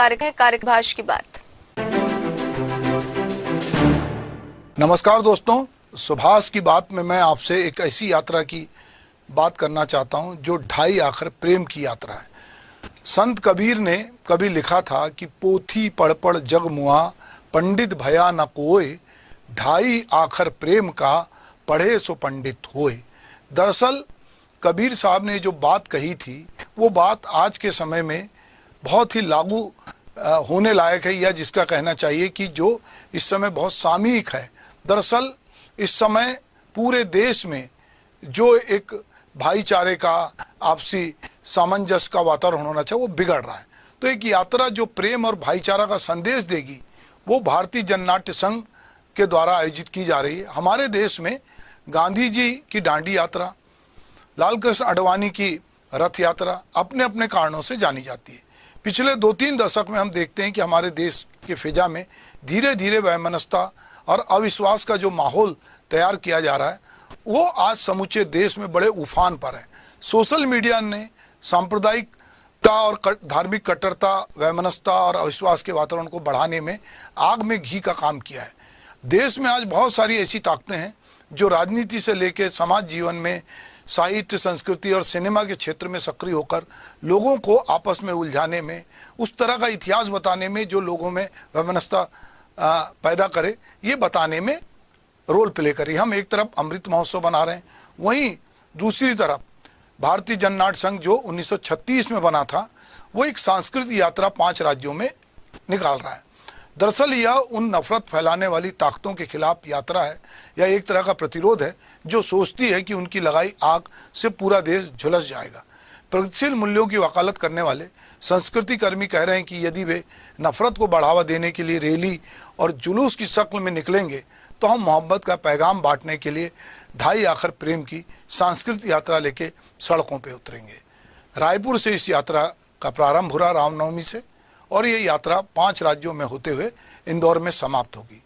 कार्यक्रम है कार्यभाष की बात। नमस्कार दोस्तों, सुभाष की बात में मैं आपसे एक ऐसी यात्रा की बात करना चाहता हूं जो ढाई आखर प्रेम की यात्रा है। संत कबीर ने कभी लिखा था कि पोथी पढ़ पढ़ जग मुआ, पंडित भया न कोय, ढाई आखर प्रेम का पढ़े सो पंडित होए। दरअसल कबीर साहब ने जो बात कही थी वो बात आज के समय में बहुत ही लागू होने लायक है, या जिसका कहना चाहिए कि जो इस समय बहुत सामयिक है। दरअसल इस समय पूरे देश में जो एक भाईचारे का, आपसी सामंजस्य का वातावरण होना चाहिए, वो बिगड़ रहा है। तो एक यात्रा जो प्रेम और भाईचारा का संदेश देगी वो भारतीय जननाट्य संघ के द्वारा आयोजित की जा रही है। हमारे देश में गांधी जी की दांडी यात्रा, लाल कृष्ण आडवाणी की रथ यात्रा अपने अपने कारणों से जानी जाती है। पिछले 2-3 दशक में हम देखते हैं कि हमारे देश के फिजा में धीरे धीरे वैमनस्यता और अविश्वास का जो माहौल तैयार किया जा रहा है वो आज समूचे देश में बड़े उफान पर है। सोशल मीडिया ने सांप्रदायिकता और धार्मिक कट्टरता, वैमनस्यता और अविश्वास के वातावरण को बढ़ाने में आग में घी का काम किया है। देश में आज बहुत सारी ऐसी ताकतें हैं जो राजनीति से लेकर समाज जीवन में, साहित्य, संस्कृति और सिनेमा के क्षेत्र में सक्रिय होकर लोगों को आपस में उलझाने में, उस तरह का इतिहास बताने में जो लोगों में वैमनस्यता पैदा करे, ये बताने में रोल प्ले करी। हम एक तरफ अमृत महोत्सव बना रहे हैं, वहीं दूसरी तरफ भारतीय जननाट्य संघ जो 1936 में बना था वो एक सांस्कृतिक यात्रा 5 राज्यों में निकाल रहा है। दरअसल यह उन नफरत फैलाने वाली ताकतों के खिलाफ यात्रा है, या एक तरह का प्रतिरोध है जो सोचती है कि उनकी लगाई आग से पूरा देश झुलस जाएगा। प्रगतिशील मूल्यों की वकालत करने वाले संस्कृति कर्मी कह रहे हैं कि यदि वे नफरत को बढ़ावा देने के लिए रैली और जुलूस की शक्ल में निकलेंगे तो हम मोहब्बत का पैगाम बांटने के लिए ढाई आखर प्रेम की सांस्कृतिक यात्रा लेके सड़कों पे उतरेंगे। रायपुर से इस यात्रा का प्रारंभ हो रहा रामनवमी से, और ये यात्रा 5 राज्यों में होते हुए इंदौर में समाप्त होगी।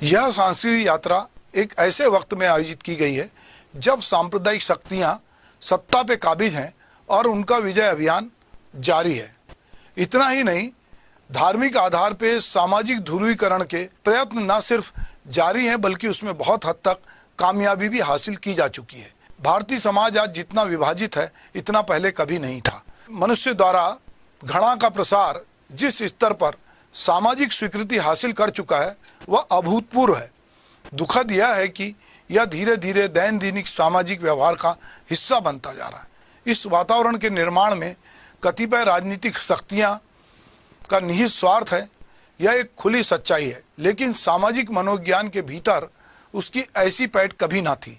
यह सांस्कृतिक यात्रा एक ऐसे वक्त में आयोजित की गई है जब सांप्रदायिक शक्तियां सत्ता पे काबिज हैं और उनका विजय अभियान जारी है। इतना ही नहीं, धार्मिक आधार पे सामाजिक ध्रुवीकरण के प्रयत्न न सिर्फ जारी हैं बल्कि उसमें बहुत हद तक कामयाबी भी हासिल की जा चुकी है। भारतीय समाज आज जितना विभाजित है इतना पहले कभी नहीं था। मनुष्य द्वारा घृणा का प्रसार जिस स्तर पर सामाजिक स्वीकृति हासिल कर चुका है वह अभूतपूर्व है। दुखद यह है कि यह धीरे धीरे दैनंदिन सामाजिक व्यवहार का हिस्सा बनता जा रहा है। इस वातावरण के निर्माण में कतिपय राजनीतिक शक्तियां का निहित स्वार्थ है, यह एक खुली सच्चाई है, लेकिन सामाजिक मनोविज्ञान के भीतर उसकी ऐसी पैठ कभी ना थी।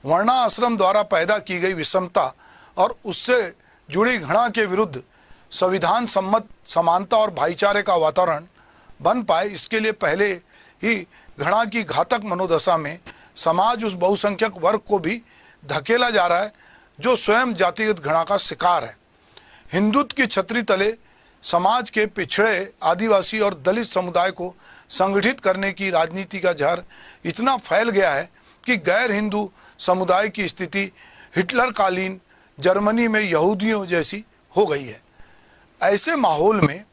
वर्णाश्रम द्वारा पैदा की गई विषमता और उससे जुड़ी घृणा के विरुद्ध संविधान सम्मत समानता और भाईचारे का वातावरण बन पाए, इसके लिए पहले ही घृणा की घातक मनोदशा में समाज उस बहुसंख्यक वर्ग को भी धकेला जा रहा है जो स्वयं जातिगत घृणा का शिकार है। हिंदुत्व की छतरी तले समाज के पिछड़े, आदिवासी और दलित समुदाय को संगठित करने की राजनीति का जहर इतना फैल गया है कि गैर हिंदू समुदाय की स्थिति हिटलर कालीन जर्मनी में यहूदियों जैसी हो गई है। ऐसे माहौल में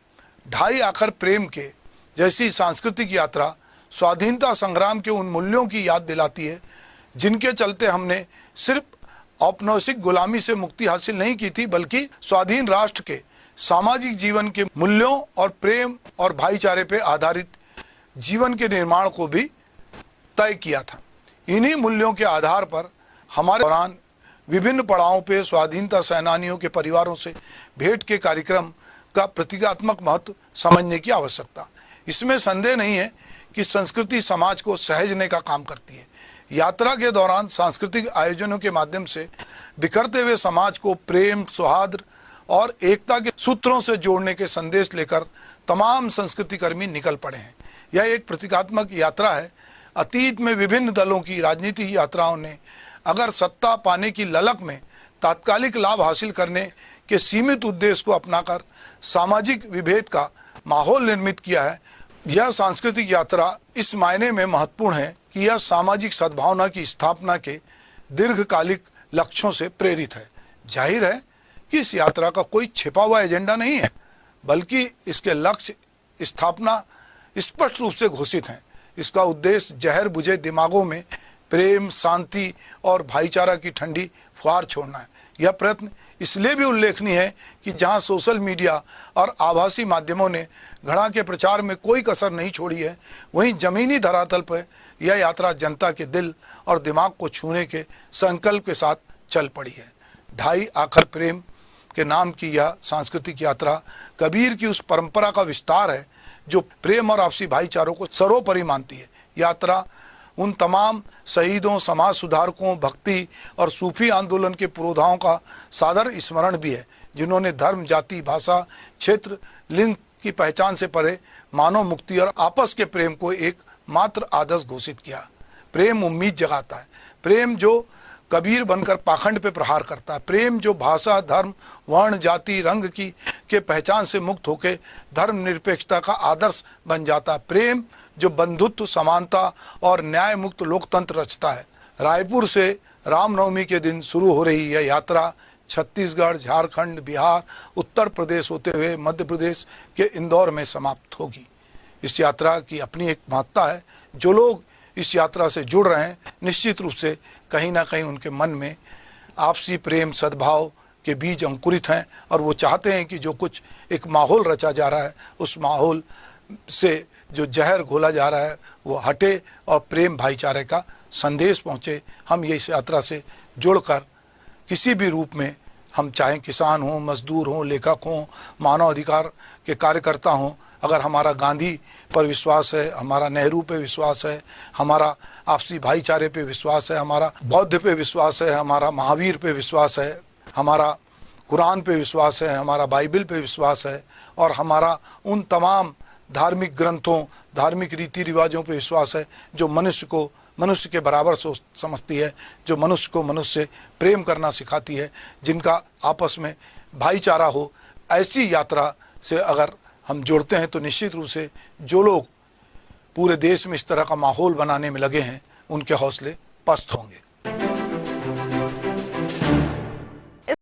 ढाई आखर प्रेम के जैसी सांस्कृतिक यात्रा स्वाधीनता संग्राम के उन मूल्यों की याद दिलाती है जिनके चलते हमने सिर्फ औपनिवेशिक गुलामी से मुक्ति हासिल नहीं की थी, बल्कि स्वाधीन राष्ट्र के सामाजिक जीवन के मूल्यों और प्रेम और भाईचारे पर आधारित जीवन के निर्माण को भी तय किया था। इन्हीं मूल्यों के आधार पर हमारे दौरान विभिन्न पड़ावों पे स्वाधीनता सेनानियों के परिवारों से भेंट के कार्यक्रम का प्रतीकात्मक महत्व समझने की आवश्यकता। इसमें संदेह नहीं है कि संस्कृति समाज को सहेजने का काम करती है। यात्रा के दौरान सांस्कृतिक आयोजनों के माध्यम से बिखरते हुए समाज को प्रेम, सौहार्द और एकता के सूत्रों से जोड़ने के संदेश लेकर तमाम संस्कृति कर्मी निकल पड़े हैं। यह एक प्रतीकात्मक यात्रा है। अतीत में विभिन्न दलों की राजनीतिक यात्राओं ने अगर सत्ता पाने की ललक में तात्कालिक लाभ हासिल करने के सीमित उद्देश्य को अपनाकर सामाजिक विभेद का माहौल निर्मित किया है, यह सांस्कृतिक यात्रा इस मायने में महत्वपूर्ण है कि यह सामाजिक सद्भावना की स्थापना के दीर्घकालिक लक्ष्यों से प्रेरित है। जाहिर है कि इस यात्रा का कोई छिपा हुआ एजेंडा नहीं है, बल्कि इसके लक्ष्य स्थापना स्पष्ट रूप से घोषित हैं। इसका उद्देश्य जहर बुझे दिमागों में प्रेम, शांति और भाईचारा की ठंडी फुहार छोड़ना है। यह प्रयत्न इसलिए भी उल्लेखनीय है कि जहां सोशल मीडिया और आभासी माध्यमों ने घड़ा के प्रचार में कोई कसर नहीं छोड़ी है, वहीं जमीनी धरातल पर यह यात्रा जनता के दिल और दिमाग को छूने के संकल्प के साथ चल पड़ी है। ढाई आखर प्रेम के नाम की यह सांस्कृतिक यात्रा कबीर की उस परंपरा का विस्तार है जो प्रेम और आपसी भाईचारों को सर्वोपरि मानती है। यात्रा उन तमाम शहीदों, समाज सुधारकों, भक्ति और सूफी आंदोलन के पुरोधाओं का सादर स्मरण भी है, जिन्होंने धर्म, जाति, भाषा, क्षेत्र, लिंग की पहचान से परे मानव मुक्ति और आपस के प्रेम को एक मात्र आदर्श घोषित किया। प्रेम उम्मीद जगाता है। प्रेम जो कबीर बनकर पाखंड पे प्रहार करता है। प्रेम जो भाषा, धर्म, वर्ण, जाति, रंग के पहचान से मुक्त होकर धर्म निरपेक्षता का आदर्श बन जाता है। प्रेम जो बंधुत्व, समानता और न्याय मुक्त लोकतंत्र रचता है। रायपुर से रामनवमी के दिन शुरू हो रही यह यात्रा छत्तीसगढ़, झारखंड, बिहार, उत्तर प्रदेश होते हुए मध्य प्रदेश के इंदौर में समाप्त होगी। इस यात्रा की अपनी एक महत्ता है। जो लोग इस यात्रा से जुड़ रहे हैं, निश्चित रूप से कहीं ना कहीं उनके मन में आपसी प्रेम, सद्भाव के बीज अंकुरित हैं और वो चाहते हैं कि जो कुछ एक माहौल रचा जा रहा है, उस माहौल से जो जहर घोला जा रहा है वो हटे और प्रेम, भाईचारे का संदेश पहुँचे। हम ये इस यात्रा से जुड़कर किसी भी रूप में, हम चाहे किसान हों, मजदूर हों, लेखक हों, मानव अधिकार के कार्यकर्ता हों, अगर हमारा गांधी पर विश्वास है, हमारा नेहरू पे विश्वास है, हमारा आपसी भाईचारे पे विश्वास है, हमारा बौद्ध पे विश्वास है, हमारा महावीर पे विश्वास है, हमारा कुरान पे विश्वास है, हमारा बाइबल पे विश्वास है और हमारा उन तमाम धार्मिक ग्रंथों, धार्मिक रीति रिवाजों पे विश्वास है जो मनुष्य को मनुष्य के बराबर समझती है, जो मनुष्य को मनुष्य से प्रेम करना सिखाती है, जिनका आपस में भाईचारा हो। ऐसी यात्रा से अगर हम जुड़ते हैं तो निश्चित रूप से जो लोग पूरे देश में इस तरह का माहौल बनाने में लगे हैं, उनके हौसले पस्त होंगे।